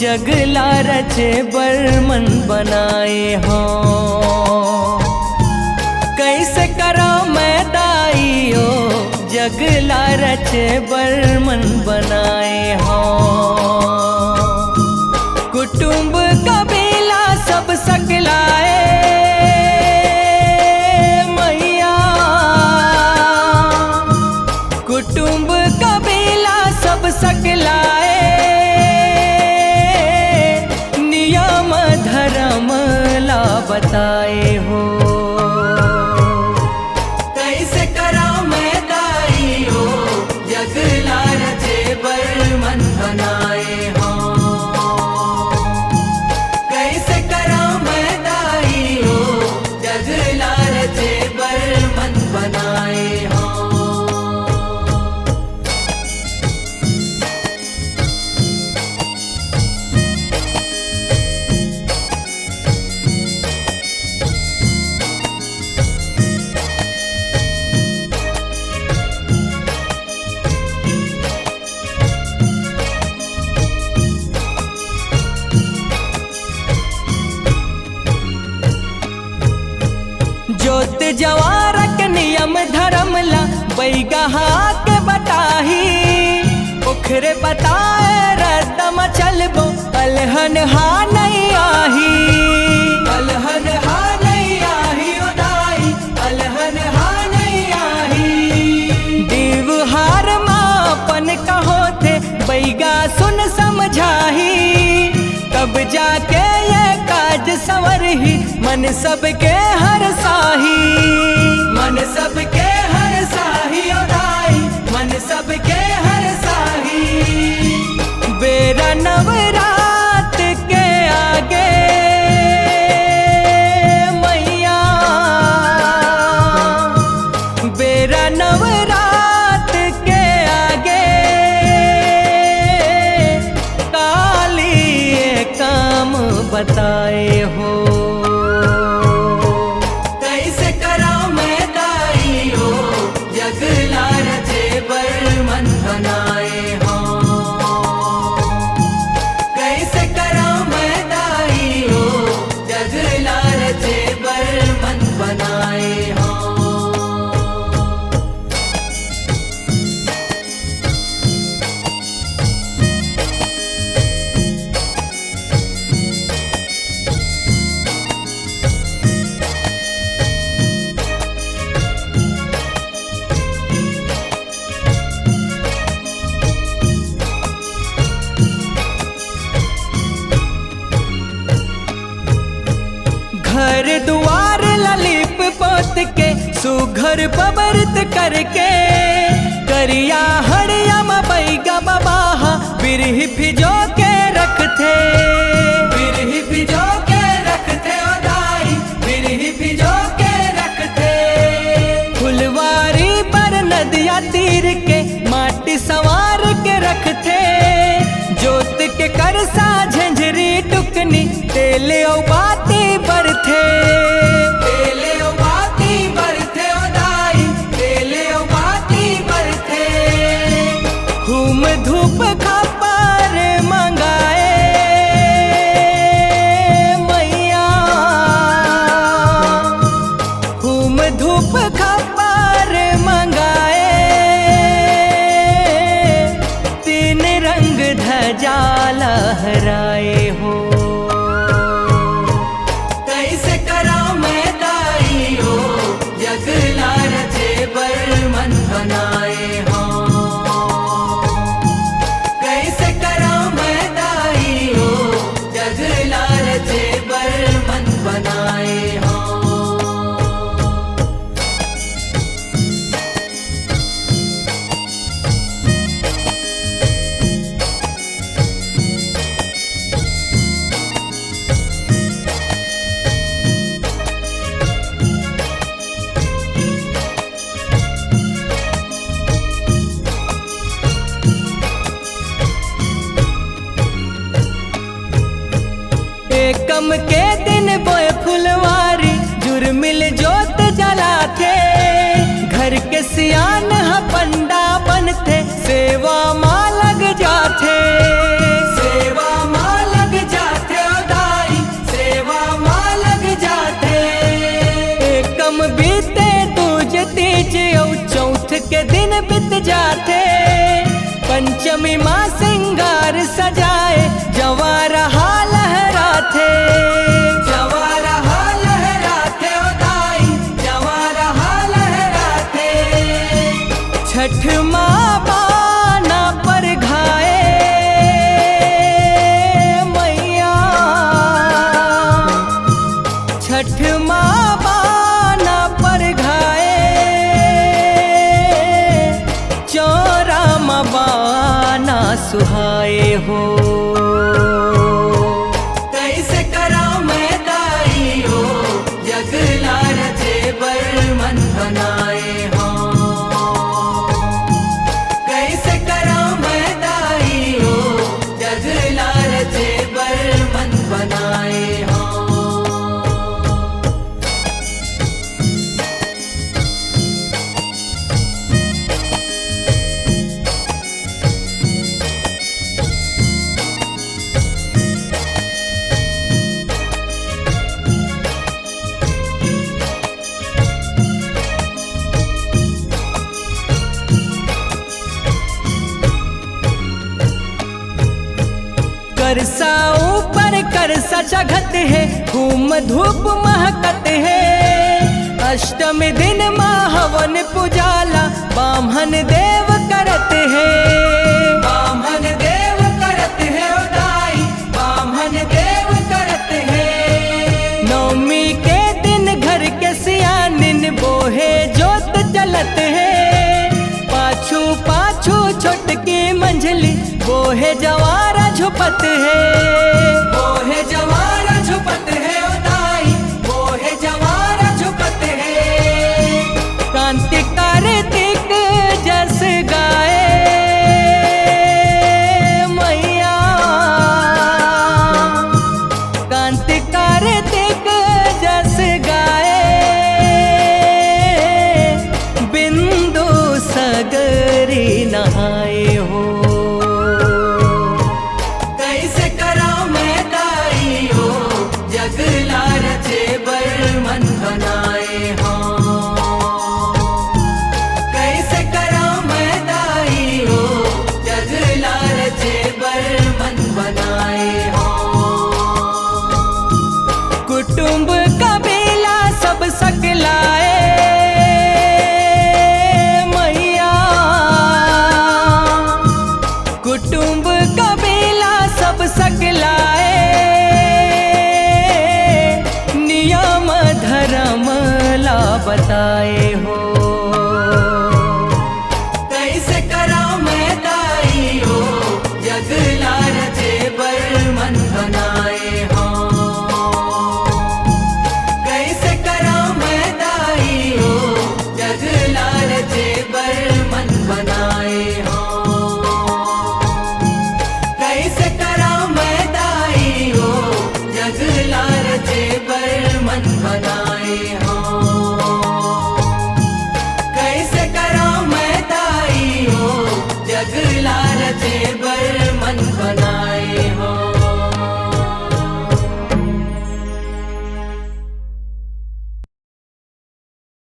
जगला रचे बर्मन बनाए हो, कैसे करा मैं दाइयो जगला रचे बर्मन बनाए हो। कुटुंब कबीला सब सकलाए मैया, कुटुंब कबीला सब सकलाए, बताए हो। कैसे करा मैं दाइयो जगला रचे बर्मन बनाए हो, कैसे करा मैं दाइयो जगला रचे बर्मन बनाए हो। जोत जवारक नियम धर्म ला बैगहा के बताही, उखरे बताए रदम चलबो अलहन हा नहीं आही, अलहन हा नहीं आही उदाई, अलहन हा नहीं आही। दीवहार मापन कहो थे बैगा सुन समझाही, तब जाके ये काज सवर ही मन सबके हर साही, मन सबके हर साही उदाई, मन सबके हर साही। बेरा नवरात के आगे मैया, बेरा नवरात के आगे काली ये काम बताए हो। जगला रचे बर्मन बनाए हो, कैसे करा मैं दाइयो जगला रचे बर्मन बनाए हो। घर दुआर ललिप पोत के सुघर बबरत करके, करिया हरिया बैगा बबाहा बिरही भिजो के रखते, बिरही भिजो के रखते दाई, बिरही भिजो के रखते। फुलवारी पर नदिया तीर के माटी संवार के रखते, जोत के करसा झंझरी टुकनी तेले औ बाती बरथे, तेले औ बाती बरथे दाई, तेले औ बाती बरथे। हुम धूप खापर मंगाए मैया, हुम धूप खापर मंगाए, तीन रंग ध्वजा लहराए हो। के दिन बीत जाते, पंचमी माँ सिंगार सजाए, जवारहा लहराते, जवारहा लहराते ओ दाई, जवारहा लहराते। छठ माँ बाना पर घाए मैया, छठ माँ बाना पर घाए, चौरा माँ बाना सुहाए हो। कैसे करा मैं दाई हो, जगला रचे बर मन बनाए हो। कैसे करा मैं दाई हो, जगला रचे बर मन बनाए हो। करसा ऊपर करसा चघत है, धूम धूप महकत है। अष्टमी दिन माँ हवन पुजाला, बामहन देव करत है। बामहन देव करत है ओ दाई, बामहन देव करत है। नवमी के दिन घर के सियानिन बोहे जोत जलत है। पाछू पाछू छोटकी मंझली बोहे जवारा झुपत है। बोहे जवारा झुपत है ओ दाई, बोहे जवारा झुपत है। कांति कार्तिक जस गाए मैया, कांति कार्तिक जस गाए, बिंदु सगरी नहाए हो। कैसे करा मैं दाई हो, जगला रचे बर मन बनाए हो। कैसे करा मैं दाई हो, जगला रचे बर मन बनाए हो। कुटुंब कबीला सब सकलाए मैया, कुटुंब कबीला सब सकलाए, नियम धर्म ला बताए हो। कैसे करा मैं दाई हो, जगला रचे बर मन बनाए हो। कैसे करा मैं दाई हो, जगला रचे बर मन बनाए हो। कैसे करा मैं दाई हो, जगला रचे बर मन बनाए हो।